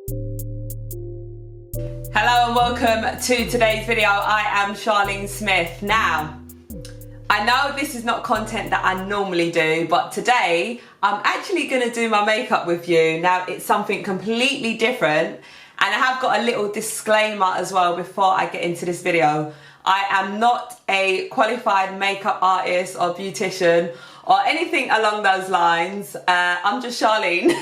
Hello and welcome to today's video. I am Charlene Smith. Now, I know this is not content that I normally do, but today I'm actually going to do my makeup with you. Now, it's something completely different, and I have got a little disclaimer as well before I get into this video. I am not a qualified makeup artist or beautician or anything along those lines. I'm just Charlene.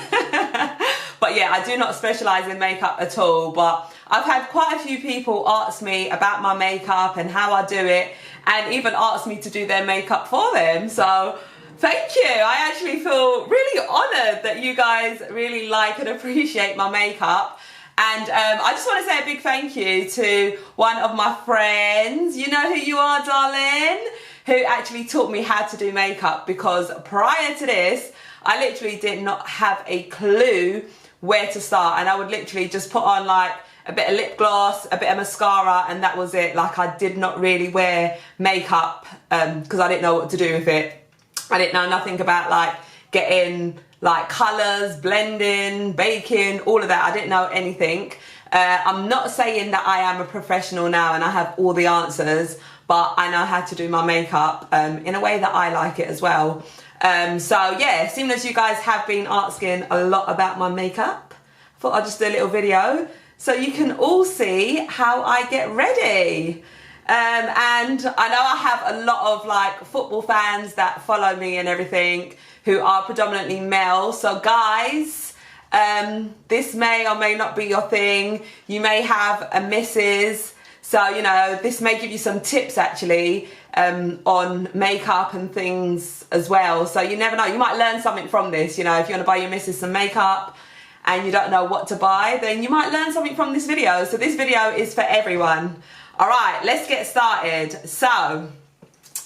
But yeah, I do not specialise in makeup at all, but I've had quite a few people ask me about my makeup and how I do it, and even ask me to do their makeup for them. So thank you. I actually feel really honoured that you guys really like and appreciate my makeup. And I just want to say a big thank you to one of my friends. You know who you are, darling, who actually taught me how to do makeup, because prior to this, I literally did not have a clue where to start, and I would literally just put on like a bit of lip gloss, a bit of mascara, and that was it. Like, I did not really wear makeup because I didn't know what to do with it. I didn't know nothing about like getting like colours, blending, baking, all of that. I didn't know anything. I'm not saying that I am a professional now and I have all the answers, but I know how to do my makeup in a way that I like it as well. So yeah, seeing as you guys have been asking a lot about my makeup, I thought I'd just do a little video so you can all see how I get ready. And I know I have a lot of like football fans that follow me and everything who are predominantly male. So guys, this may or may not be your thing. You may have a missus. So, you know, this may give you some tips actually on makeup and things as well. So you never know, you might learn something from this. You know, if you want to buy your missus some makeup and you don't know what to buy, then you might learn something from this video. So this video is for everyone. All right, let's get started. So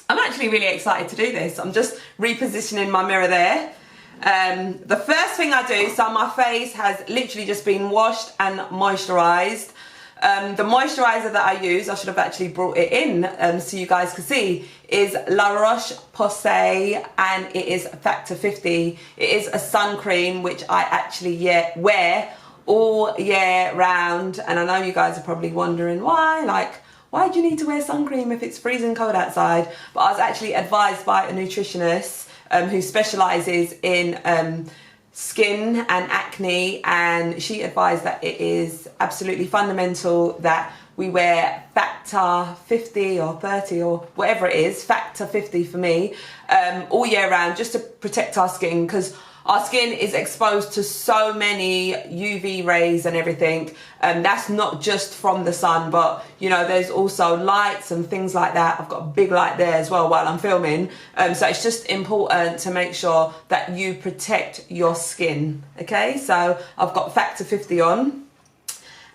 I'm actually really excited to do this. I'm just repositioning my mirror there. The first thing I do, so my face has literally just been washed and moisturized. The moisturizer that I use, I should have actually brought it in so you guys can see, is La Roche-Posay, and it is Factor 50. It is a sun cream which I actually wear all year round, and I know you guys are probably wondering why, like, why do you need to wear sun cream if it's freezing cold outside? But I was actually advised by a nutritionist who specialises in skin and acne, and she advised that it is absolutely fundamental that we wear Factor 50 or 30 or whatever it is, Factor 50 for me, all year round, just to protect our skin, because our skin is exposed to so many UV rays and everything. That's not just from the sun, but you know, there's also lights and things like that. I've got a big light there as well while I'm filming. So it's just important to make sure that you protect your skin. Okay, so I've got Factor 50 on.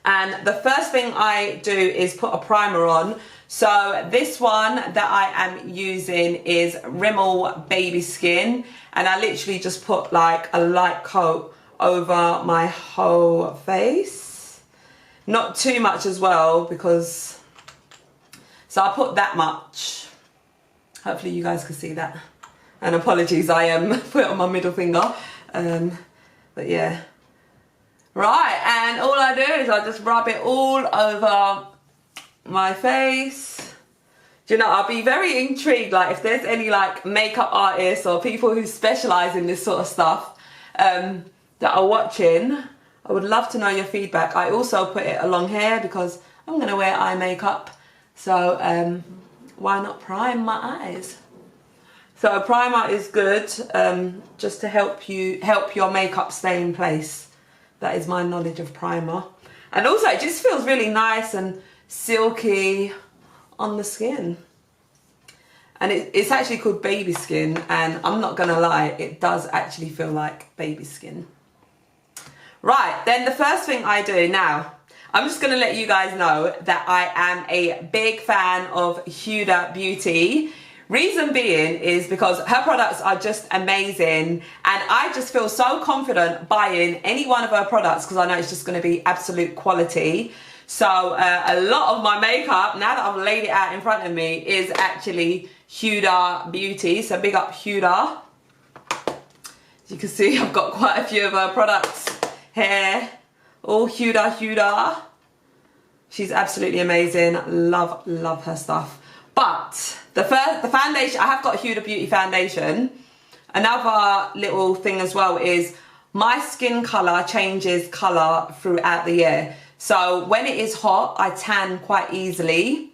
And the first thing I do is put a primer on. So this one that I am using is Rimmel Baby Skin, and I literally just put like a light coat over my whole face. Not too much as well, because, so I put that much. Hopefully you guys can see that. And apologies, I put it on my middle finger. But yeah. Right, and all I do is I just rub it all over my face. Do you know, I'll be very intrigued, like if there's any like makeup artists or people who specialise in this sort of stuff that are watching. I would love to know your feedback. I also put it along here because I'm going to wear eye makeup. So why not prime my eyes? So a primer is good just to help your makeup stay in place. That is my knowledge of primer. And also it just feels really nice and silky on the skin. And it's actually called baby skin, and I'm not gonna lie, it does actually feel like baby skin. Right, then the first thing I do now, I'm just gonna let you guys know that I am a big fan of Huda Beauty. Reason being is because her products are just amazing, and I just feel so confident buying any one of her products because I know it's just going to be absolute quality. So a lot of my makeup, now that I've laid it out in front of me, is actually Huda Beauty. So big up Huda. As you can see, I've got quite a few of her products here, all Huda. She's absolutely amazing. Love her stuff. But the foundation, I have got a Huda Beauty foundation. Another little thing as well is my skin colour changes colour throughout the year. So when it is hot, I tan quite easily.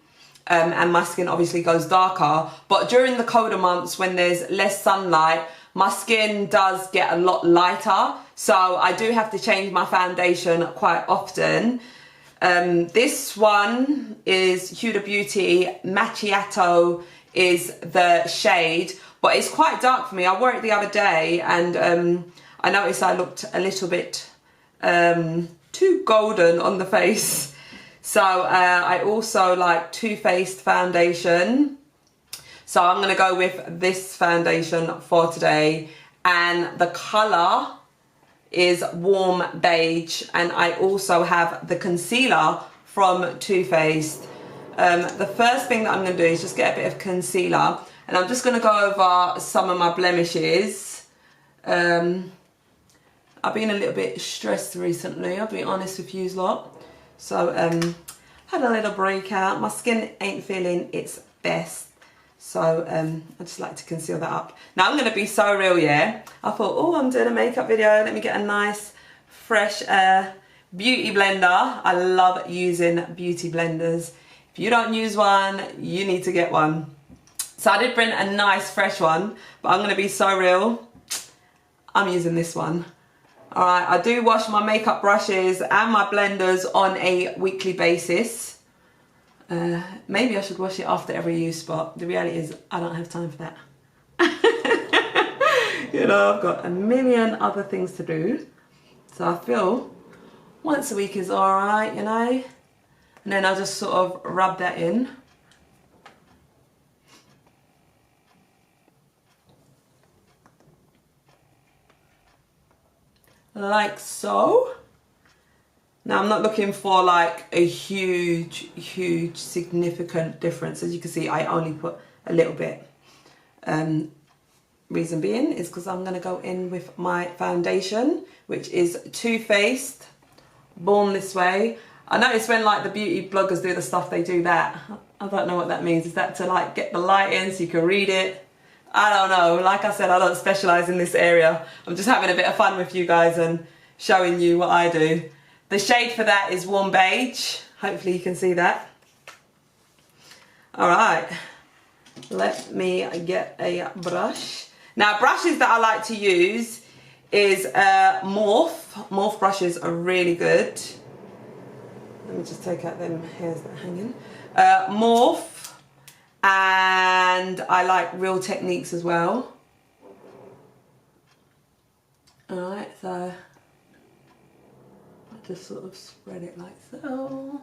And my skin obviously goes darker. But during the colder months when there's less sunlight, my skin does get a lot lighter. So I do have to change my foundation quite often. This one is Huda Beauty Macchiato is the shade, but it's quite dark for me. I wore it the other day and I noticed I looked a little bit too golden on the face. So I also like Too Faced foundation. So I'm going to go with this foundation for today. And the colour is warm beige. And I also have the concealer from Too Faced. The first thing that I'm going to do is just get a bit of concealer. And I'm just going to go over some of my blemishes. I've been a little bit stressed recently, I'll be honest with you lot. So, had a little breakout. My skin ain't feeling its best. So, I just like to conceal that up. Now, I'm going to be so real, yeah. I thought, oh, I'm doing a makeup video. Let me get a nice, fresh beauty blender. I love using beauty blenders. If you don't use one, you need to get one. So, I did bring a nice, fresh one. But I'm going to be so real. I'm using this one. Alright, I do wash my makeup brushes and my blenders on a weekly basis. Maybe I should wash it after every use, but the reality is I don't have time for that. You know, I've got a million other things to do. So I feel once a week is alright, you know. And then I'll just sort of rub that in. Like so. Now I'm not looking for like a huge significant difference. As you can see, I only put a little bit. Reason being is because I'm going to go in with my foundation, which is Too Faced Born This Way. I notice when like the beauty bloggers do the stuff, they do that. I don't know what that means. Is that to like get the light in so you can read it? I don't know. Like I said, I don't specialise in this area. I'm just having a bit of fun with you guys and showing you what I do. The shade for that is warm beige. Hopefully you can see that. Alright. Let me get a brush. Now brushes that I like to use is Morphe. Morphe brushes are really good. Let me just take out them hairs that are hanging. Morphe. And I like Real Techniques as well. Alright, so I just sort of spread it like so.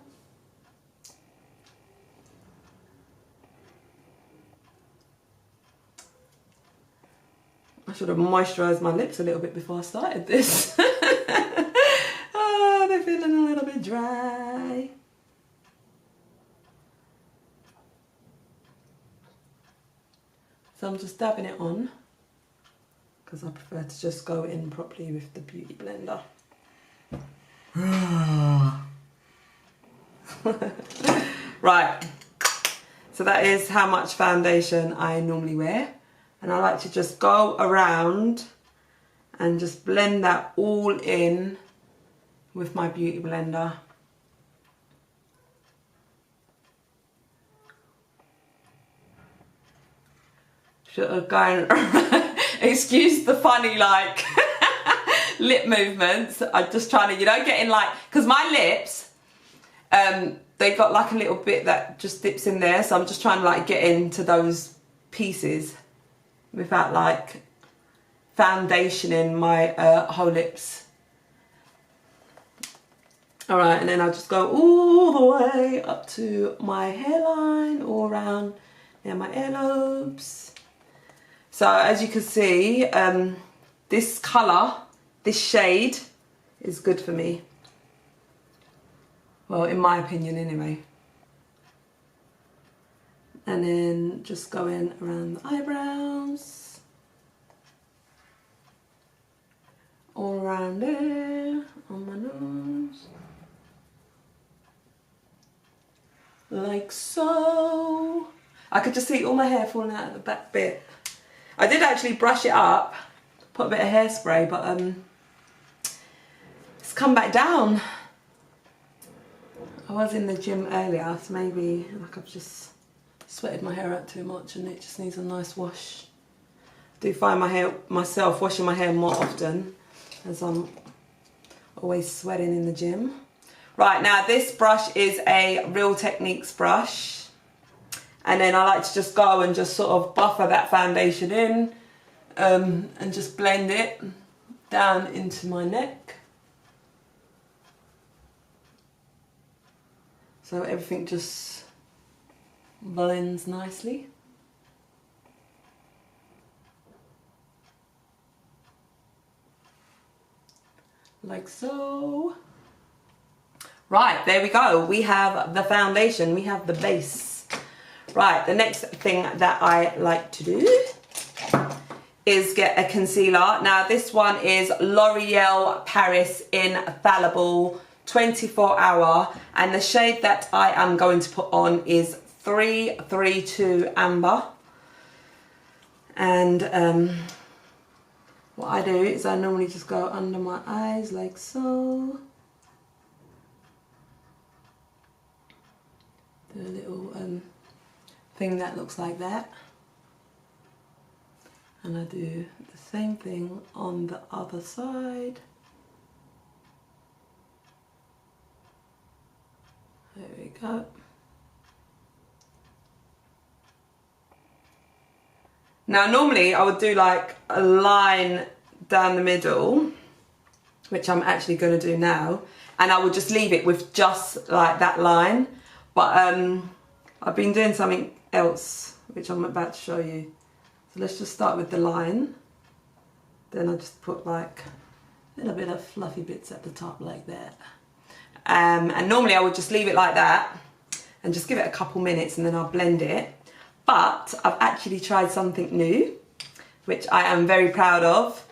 I should have moisturised my lips a little bit before I started this. Oh, they're feeling a little bit dry. So I'm just dabbing it on because I prefer to just go in properly with the beauty blender. Right, so that is how much foundation I normally wear, and I like to just go around and just blend that all in with my beauty blender. Going excuse the funny like lip movements. I'm just trying to, you know, get in like, because my lips they got like a little bit that just dips in there, so I'm just trying to like get into those pieces without like foundationing my whole lips. All right, and then I'll just go all the way up to my hairline, all around my earlobes. So as you can see, this colour, this shade is good for me. Well, in my opinion anyway. And then just going around the eyebrows. All around there, on my nose. like so. I could just see all my hair falling out of the back bit. I did actually brush it up, put a bit of hairspray, but it's come back down. I was in the gym earlier, so maybe like I've just sweated my hair out too much and it just needs a nice wash. I do find myself washing my hair more often as I'm always sweating in the gym. Right, now this brush is a Real Techniques brush. And then I like to just go and just sort of buffer that foundation in and just blend it down into my neck. So everything just blends nicely. Like so. Right, there we go. We have the foundation, we have the base. Right, the next thing that I like to do is get a concealer. Now this one is L'Oreal Paris Infallible 24 Hour, and the shade that I am going to put on is 332 Amber. And what I do is I normally just go under my eyes like so. Do a little thing that looks like that. And I do the same thing on the other side. There we go. Now normally I would do like a line down the middle, which I'm actually going to do now, and I would just leave it with just like that line. But I've been doing something else which I'm about to show you. So let's just start with the line. Then I just put like a little bit of fluffy bits at the top like that. And normally I would just leave it like that and just give it a couple minutes and then I'll blend it. But I've actually tried something new, which I am very proud of.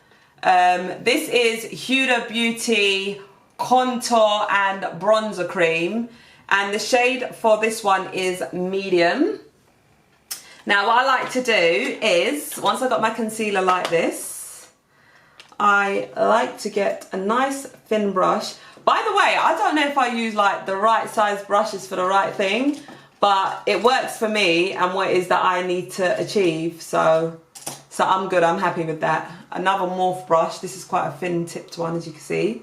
This is Huda Beauty Contour and Bronzer Cream. And the shade for this one is medium. Now what I like to do is, once I've got my concealer like this, I like to get a nice thin brush. By the way, I don't know if I use like the right size brushes for the right thing, but it works for me and what it is that I need to achieve. So I'm good, I'm happy with that. Another Morph brush, this is quite a thin tipped one as you can see.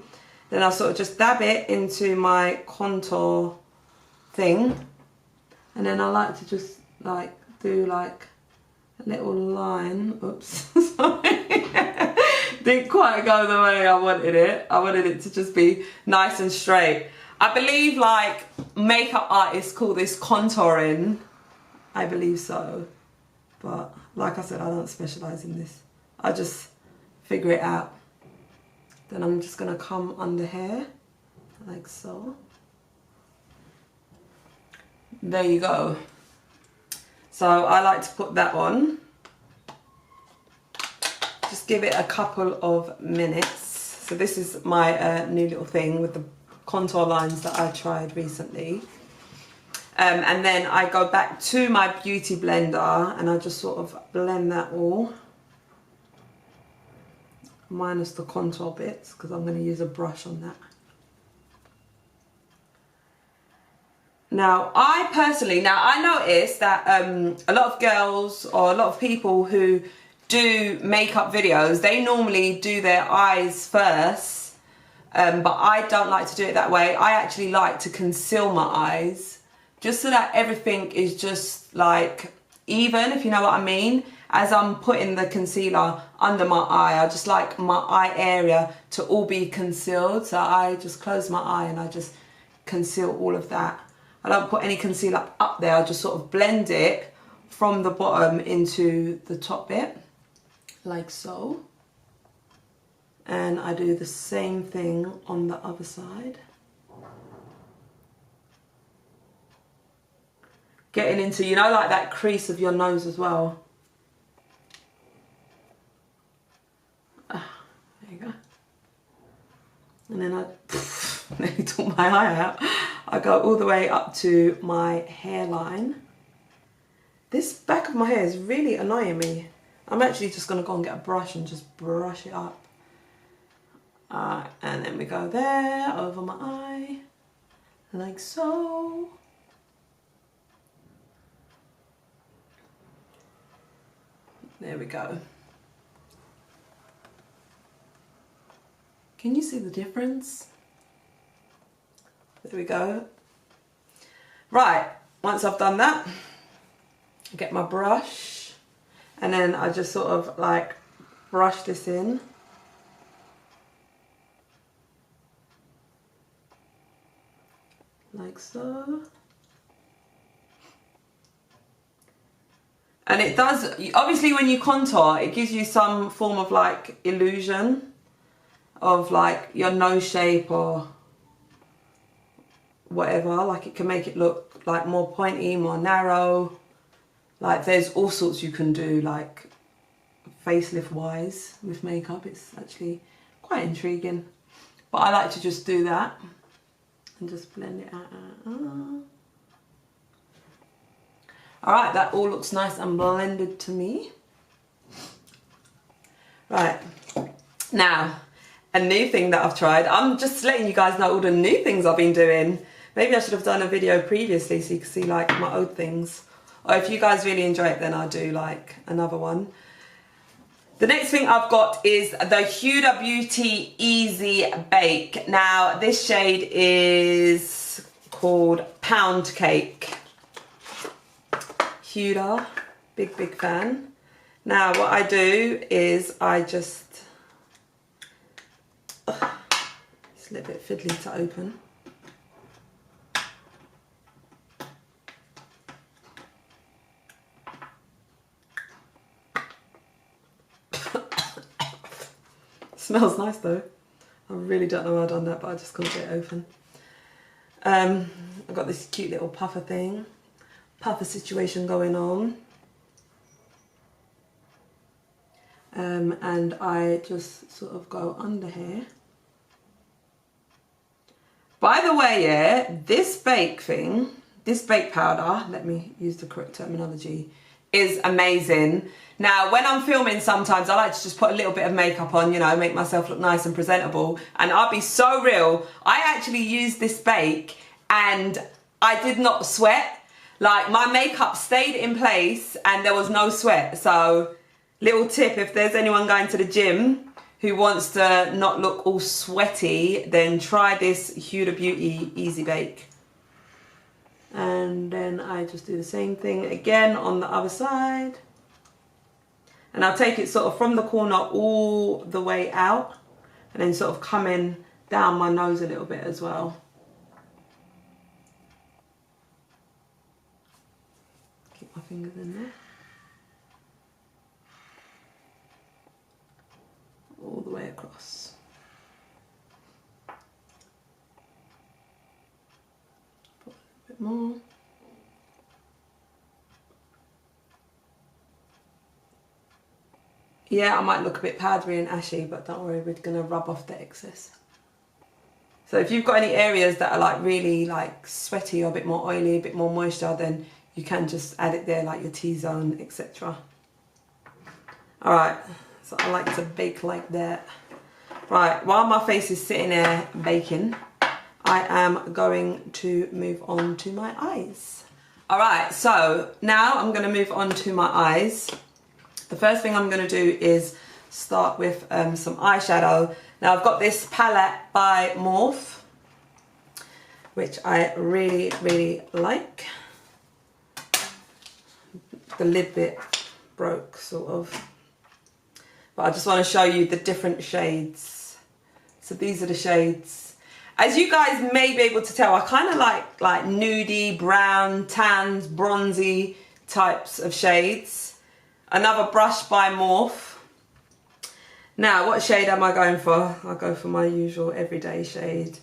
Then I'll sort of just dab it into my contour thing. And then I like to just like do like a little line. Oops, sorry. Didn't quite go the way I wanted it. I wanted it to just be nice and straight. I believe like makeup artists call this contouring. I believe so. But like I said, I don't specialise in this. I just figure it out. Then I'm just gonna come under here, like so. There you go. So I like to put that on. Just give it a couple of minutes. So this is my new little thing with the contour lines that I tried recently. And then I go back to my beauty blender and I just sort of blend that all. Minus the contour bits because I'm going to use a brush on that. Now I personally, I noticed that a lot of girls or a lot of people who do makeup videos, they normally do their eyes first, but I don't like to do it that way. I actually like to conceal my eyes just so that everything is just like even, if you know what I mean. As I'm putting the concealer under my eye, I just like my eye area to all be concealed. So I just close my eye and I just conceal all of that. I don't put any concealer up there, I just sort of blend it from the bottom into the top bit, like so. And I do the same thing on the other side. Getting into, you know, like that crease of your nose as well. There you go. And then I nearly tore my eye out. I go all the way up to my hairline. This back of my hair is really annoying me. I'm actually just going to go and get a brush and just brush it up. And then we go there, over my eye, like so. There we go. Can you see the difference? There we go. Right, once I've done that, I get my brush and then I just sort of like brush this in. Like so. And it does, obviously when you contour, it gives you some form of like illusion of like your nose shape or whatever. Like it can make it look like more pointy, more narrow. Like there's all sorts you can do like facelift wise with makeup. It's actually quite intriguing. But I like to just do that and just blend it out. Alright, that all looks nice and blended to me. Right, now, a new thing that I've tried. I'm just letting you guys know all the new things I've been doing. Maybe I should have done a video previously so you can see like my old things. Or if you guys really enjoy it, then I'll do like another one. The next thing I've got is the Huda Beauty Easy Bake. Now, this shade is called Pound Cake. Huda, big fan. Now what I do is I just, it's a little bit fiddly to open. Smells nice though. I really don't know how I've done that, but I just couldn't get it open. I've got this cute little puffer thing. Puffer situation going on, and I just sort of go under here. By the way, yeah, this bake thing, this bake powder, let me use the correct terminology, is amazing. Now, when I'm filming, sometimes I like to just put a little bit of makeup on, you know, make myself look nice and presentable. And I'll be so real, I actually used this bake and I did not sweat. Like, my makeup stayed in place and there was no sweat. So, little tip, if there's anyone going to the gym who wants to not look all sweaty, then try this Huda Beauty Easy Bake. And then I just do the same thing again on the other side. And I'll take it sort of from the corner all the way out. And then sort of coming down my nose a little bit as well. Keep my fingers in there. All the way across. Put a bit more. Yeah, I might look a bit powdery and ashy, but don't worry, we're gonna rub off the excess. So if you've got any areas that are like really like sweaty or a bit more oily, a bit more moisture, then you can just add it there, like your T-zone, etc. All right, so I like to bake like that. Right, while my face is sitting there baking, I am going to move on to my eyes. All right, so now I'm gonna move on to my eyes. The first thing I'm going to do is start with some eyeshadow. Now I've got this palette by Morphe, which I really like. The lid bit broke sort of, but I just want to show you the different shades. So these are the shades. As you guys may be able to tell, I kind of like nudie, brown, tans, bronzy types of shades. Another brush by Morphe. Now, what shade am I going for? I'll go for my usual everyday shade.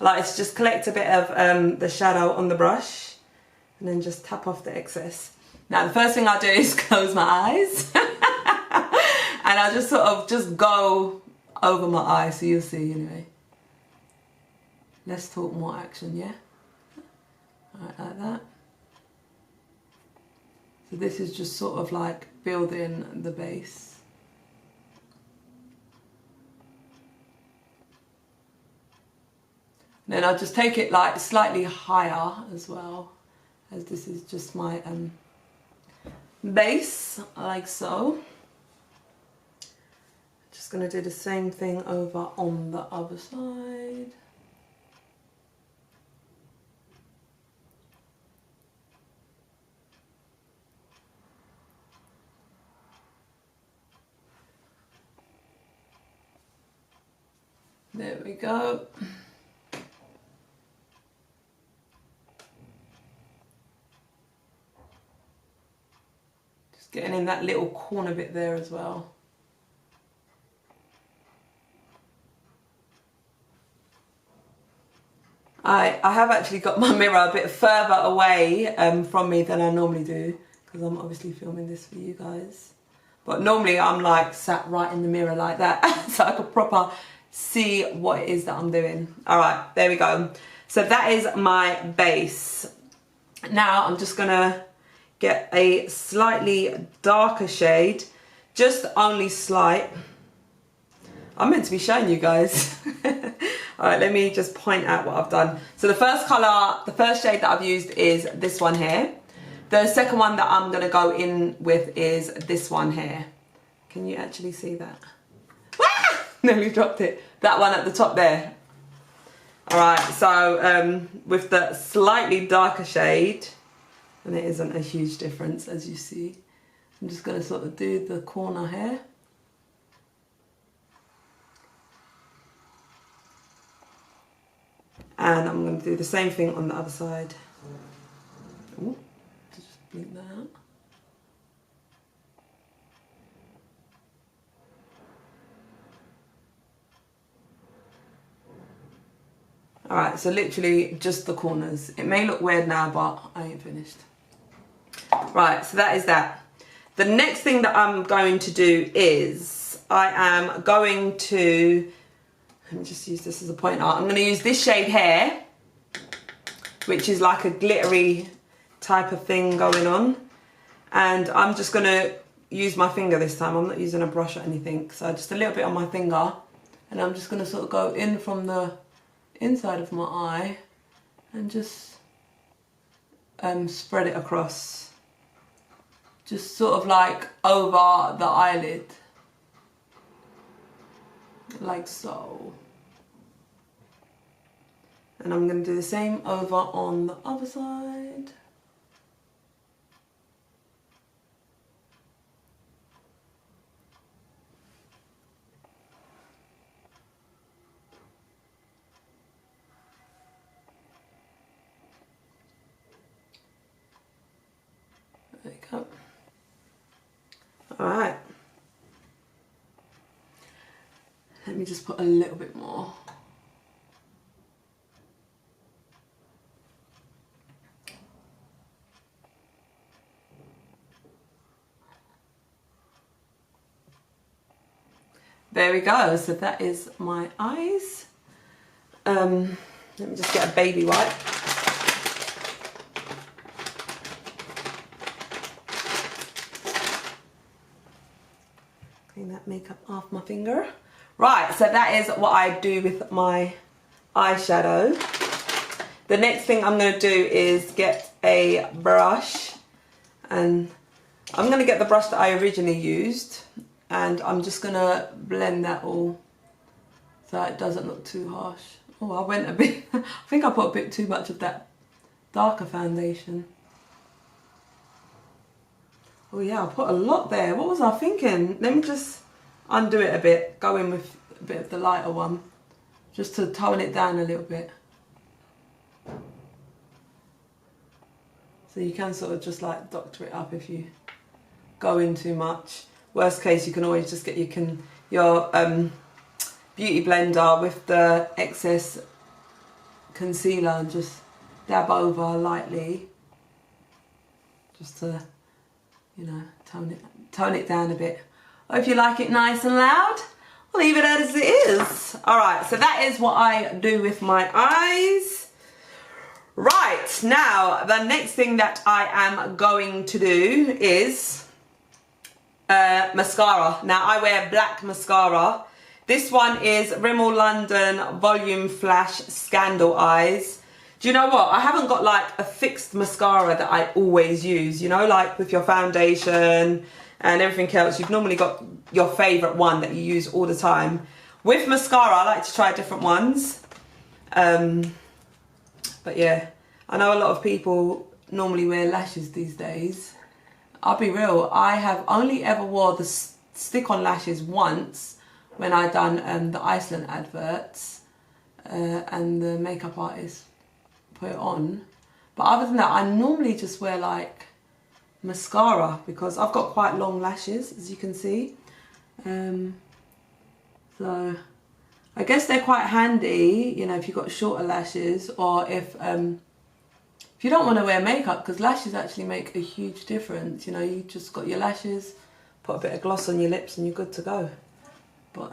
I like to just collect a bit of the shadow on the brush and then just tap off the excess. Now, the first thing I do is close my eyes and I'll just sort of just go over my eyes so you'll see anyway. Let's talk more action, yeah? Right, like that. So this is just sort of like building the base. And then I'll just take it like slightly higher as well, as this is just my base, like so. Just gonna do the same thing over on the other side. There we go. Just getting in that little corner bit there as well. I have actually got my mirror a bit further away from me than I normally do, because I'm obviously filming this for you guys. But normally I'm like sat right in the mirror like that, so I could proper see what it is that I'm doing. All right, there we go. So that is my base. Now I'm just gonna get a slightly darker shade, just only slight. I'm meant to be showing you guys. All right, let me just point out what I've done. So the first colour, the first shade that I've used is this one here. The second one that I'm gonna go in with is this one here. Can you actually see that? Ah! Nearly dropped it. That one at the top there. All right, so with the slightly darker shade, and it isn't a huge difference as you see, I'm just gonna sort of do the corner here. And I'm going to do the same thing on the other side. Ooh, just blink that out. Alright, so literally just the corners. It may look weird now, but I ain't finished. Right, so that is that. The next thing that I'm going to do is I am going to, let me just use this as a pointer. I'm going to use this shade here, which is like a glittery type of thing going on. And I'm just going to use my finger this time. I'm not using a brush or anything. So just a little bit on my finger. And I'm just going to sort of go in from the inside of my eye and just spread it across. Just sort of like over the eyelid. Like so. And I'm going to do the same over on the other side. There you go. All right. Let me just put a little bit more. There we go, so that is my eyes. Let me just get a baby wipe. Clean that makeup off my finger. Right, so that is what I do with my eyeshadow. The next thing I'm going to do is get a brush, and I'm going to get the brush that I originally used, and I'm just going to blend that all so it doesn't look too harsh. Oh, I went a bit, I think I put a bit too much of that darker foundation. Oh yeah, I put a lot there. What was I thinking? Let me just undo it a bit, go in with a bit of the lighter one, just to tone it down a little bit. So you can sort of just like doctor it up if you go in too much. Worst case, you can always just get your beauty blender with the excess concealer and just dab over lightly, just to, you know, tone it down a bit. Or if you like it nice and loud, leave it as it is. All right, so that is what I do with my eyes. Right, now the next thing that I am going to do is mascara. Now I wear black mascara. This one is Rimmel London Volume Flash Scandal Eyes. Do you know what? I haven't got like a fixed mascara that I always use, you know, like with your foundation and everything else. You've normally got your favourite one that you use all the time. With mascara, I like to try different ones. But yeah, I know a lot of people normally wear lashes these days. I'll be real, I have only ever wore the stick-on lashes once when I done the Iceland adverts and the makeup artist put it on. But other than that, I normally just wear like mascara because I've got quite long lashes, as you can see. So I guess they're quite handy, you know, if you've got shorter lashes, or if you don't want to wear makeup, because lashes actually make a huge difference. You know, you just got your lashes, put a bit of gloss on your lips and you're good to go. But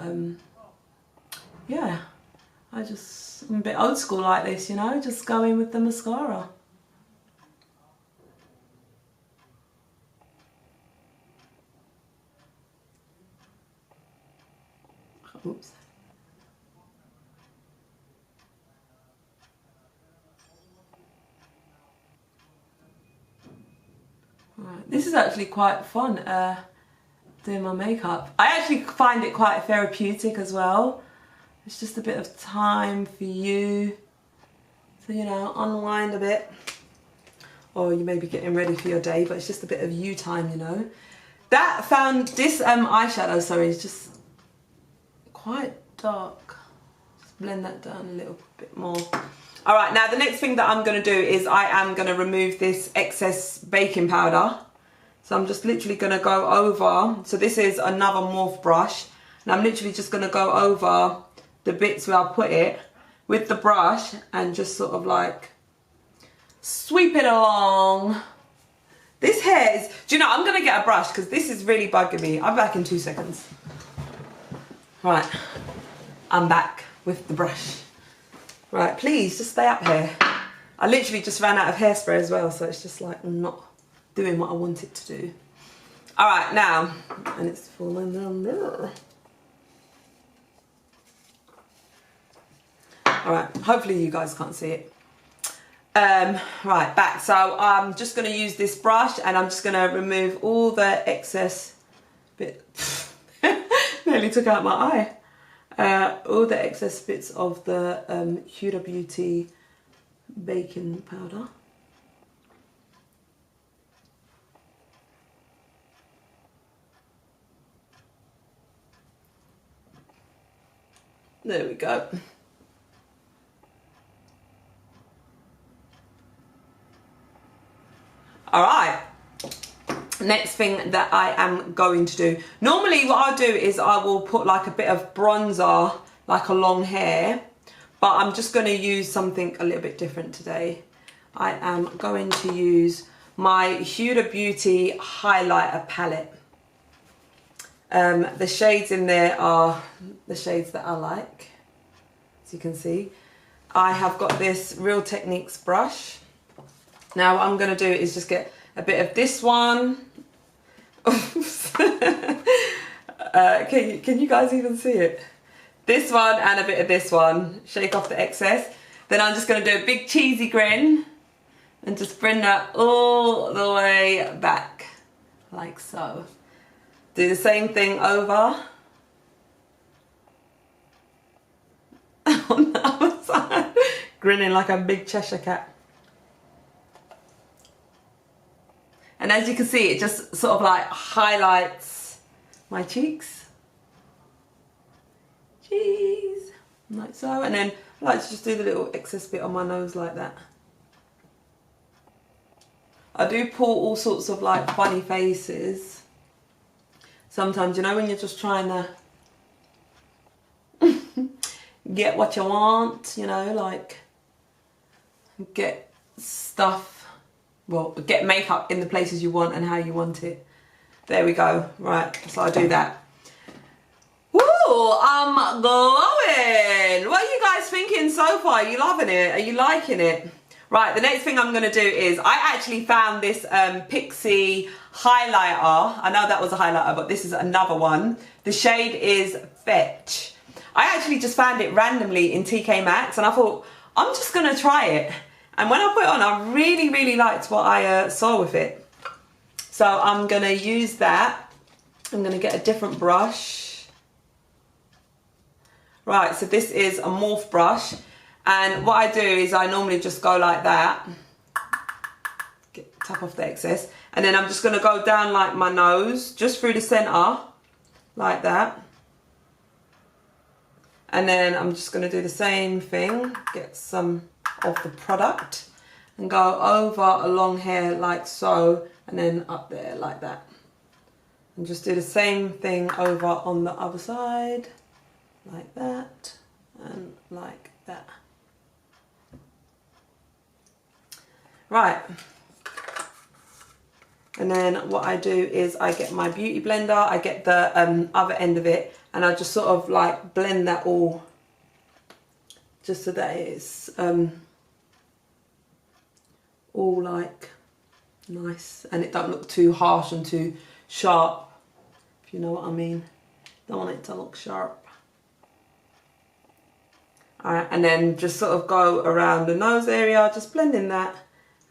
yeah, I'm a bit old school like this, you know, just go in with the mascara. Oops. Right. This is actually quite fun, doing my makeup. I actually find it quite therapeutic as well. It's just a bit of time for you to, you know, unwind a bit. Or you may be getting ready for your day, but it's just a bit of you time, you know. This eyeshadow, sorry, is just quite dark. Just blend that down a little bit more. All right, now the next thing that I'm gonna do is I am gonna remove this excess baking powder. So I'm just literally gonna go over, so this is another Morph brush, and I'm literally just gonna go over the bits where I put it with the brush and just sort of like sweep it along. This hair is, do you know, I'm gonna get a brush because this is really bugging me. I'm back in 2 seconds. Right, I'm back with the brush. Right, please just stay up here. I literally just ran out of hairspray as well, so it's just like not doing what I want it to do. All right, now, and it's falling down there. All right, hopefully you guys can't see it. Right, back. So I'm just gonna use this brush and I'm just gonna remove all the excess bit. Nearly took out my eye. All the excess bits of the Huda Beauty baking powder. There we go. All right. Next thing that I am going to do. Normally what I'll do is I will put like a bit of bronzer, like along here, but I'm just going to use something a little bit different today. I am going to use my Huda Beauty highlighter palette. The shades in there are the shades that I like, as you can see. I have got this Real Techniques brush. Now what I'm going to do is just get a bit of this one. Can you guys even see it? This one and a bit of this one. Shake off the excess. Then I'm just going to do a big cheesy grin and just bring that all the way back, like so. Do the same thing over on the other side. Grinning like a big Cheshire cat. And as you can see, it just sort of like highlights my cheeks. Cheese. Like so. And then I like to just do the little excess bit on my nose like that. I do pull all sorts of like funny faces. Sometimes, you know, when you're just trying to get what you want, you know, like get stuff. Well, get makeup in the places you want and how you want it. There we go. Right, so I do that. Woo, I'm glowing. What are you guys thinking so far? Are you loving it? Are you liking it? Right, the next thing I'm going to do is, I actually found this Pixie highlighter. I know that was a highlighter, but this is another one. The shade is Fetch. I actually just found it randomly in TK Maxx, and I thought, I'm just going to try it. And when I put it on, I really, really liked what I saw with it. So I'm going to use that. I'm going to get a different brush. Right, so this is a Morph brush. And what I do is I normally just go like that. Tap off the excess. And then I'm just going to go down like my nose, just through the centre, like that. And then I'm just going to do the same thing, get some of the product and go over along here like so, and then up there like that. And just do the same thing over on the other side, like that, and like that. Right. And then what I do is I get my beauty blender, I get the other end of it, and I just sort of like blend that all just so that it's all like nice and it don't look too harsh and too sharp, if you know what I mean. Don't want it to look sharp. Alright, and then just sort of go around the nose area, just blending that,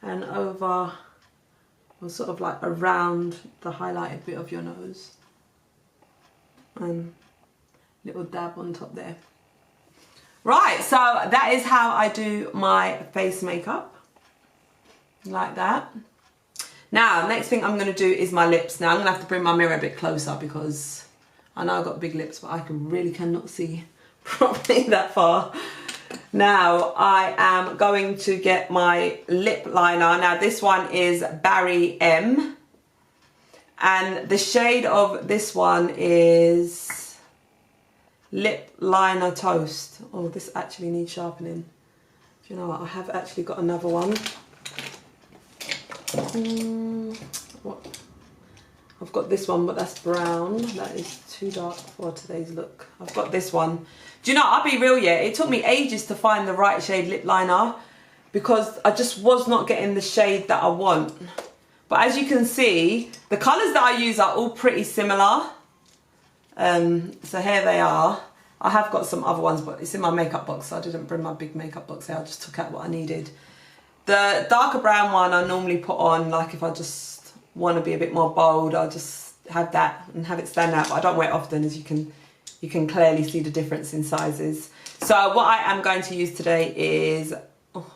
and over, or sort of like around the highlighted bit of your nose. And little dab on top there. Right, so that is how I do my face makeup. Like that. Now, next thing I'm going to do is my lips. Now, I'm going to have to bring my mirror a bit closer because I know I've got big lips, but I really cannot see properly that far. Now, I am going to get my lip liner. Now, this one is Barry M. And the shade of this one is Lip Liner Toast. Oh, this actually needs sharpening. Do you know what? I have actually got another one. What? I've got this one, but that's brown. That is too dark for today's look. I've got this one. Do you know, I'll be real, yeah, it took me ages to find the right shade lip liner because I just was not getting the shade that I want. But as you can see, the colours that I use are all pretty similar. So here they are. I have got some other ones, but it's in my makeup box, so I didn't bring my big makeup box here. I just took out what I needed. The darker brown one I normally put on, like if I just want to be a bit more bold, I'll just have that and have it stand out. But I don't wear it often, as you can clearly see the difference in sizes. So what I am going to use today is, oh,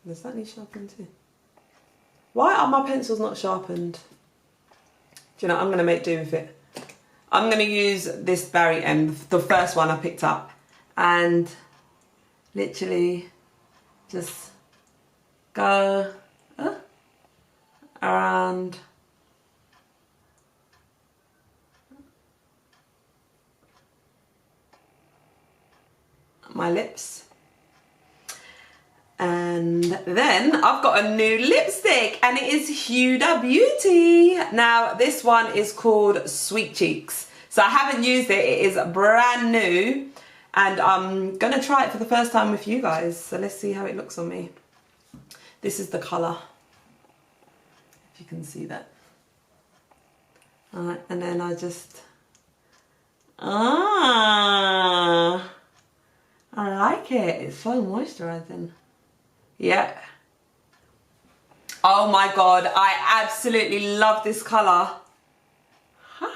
does that need sharpening too? Why are my pencils not sharpened? Do you know, I'm going to make do with it. I'm going to use this Barry M, the first one I picked up, and literally just go around my lips. And then I've got a new lipstick, and it is Huda Beauty. Now this one is called Sweet Cheeks. So I haven't used it, it is brand new, and I'm gonna try it for the first time with you guys. So let's see how it looks on me. This is the colour, if you can see that. Alright, and then I just, I like it, it's so moisturising. Yeah. Oh my god, I absolutely love this colour. Huh.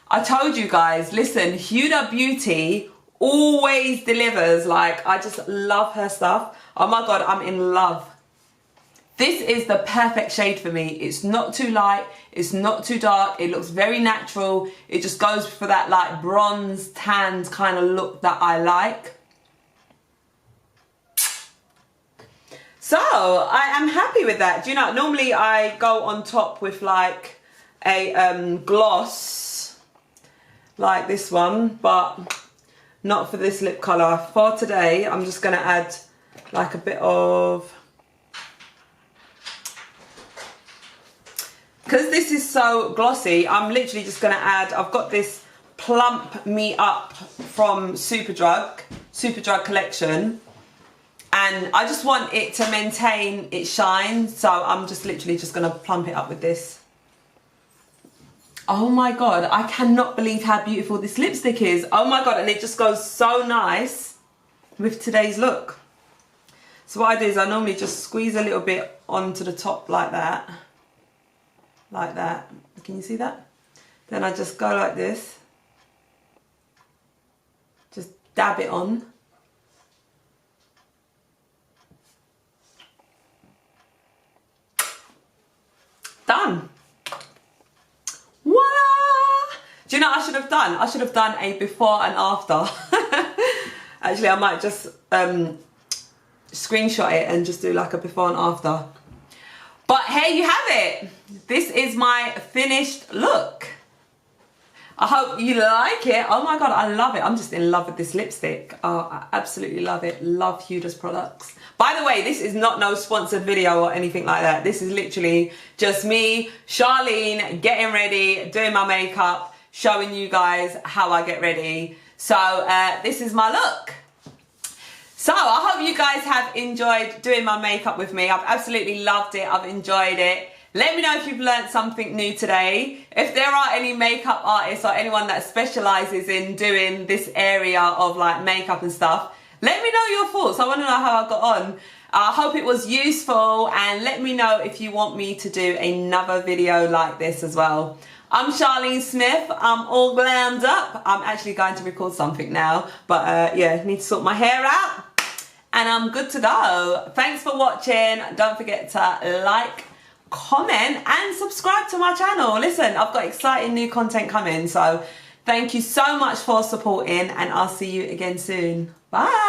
I told you guys, listen, Huda Beauty always delivers. Like, I just love her stuff. Oh my god, I'm in love. This is the perfect shade for me. It's not too light, it's not too dark, it looks very natural. It just goes for that like bronze tanned kind of look that I like. So I am happy with that. Do you know, normally I go on top with like a gloss like this one, but not for this lip colour. For today, I'm just gonna add like a bit of, because this is so glossy, I'm literally just going to add, I've got this Plump Me Up from Superdrug collection. And I just want it to maintain its shine. So I'm just literally just going to plump it up with this. Oh my God, I cannot believe how beautiful this lipstick is. Oh my God, and it just goes so nice with today's look. So what I do is I normally just squeeze a little bit onto the top like that. Like that. Can you see that? Then I just go like this. Just dab it on. Done. Voila! Do you know what I should have done? I should have done a before and after. Actually, I might just screenshot it and just do like a before and after. But here you have it. This is my finished look. I hope you like it. Oh my God, I love it. I'm just in love with this lipstick. Oh, I absolutely love it. Love Huda's products. By the way, this is not no sponsored video or anything like that. This is literally just me, Charlene, getting ready, doing my makeup, showing you guys how I get ready. So this is my look. So I hope you guys have enjoyed doing my makeup with me. I've absolutely loved it. I've enjoyed it. Let me know if you've learned something new today. If there are any makeup artists or anyone that specializes in doing this area of like makeup and stuff, let me know your thoughts. I want to know how I got on. I hope it was useful, and let me know if you want me to do another video like this as well. I'm Charlene Smith. I'm all glammed up. I'm actually going to record something now, but yeah, need to sort my hair out and I'm good to go. Thanks for watching. Don't forget to like, comment and subscribe to my channel. Listen, I've got exciting new content coming, so thank you so much for supporting, and I'll see you again soon. Bye.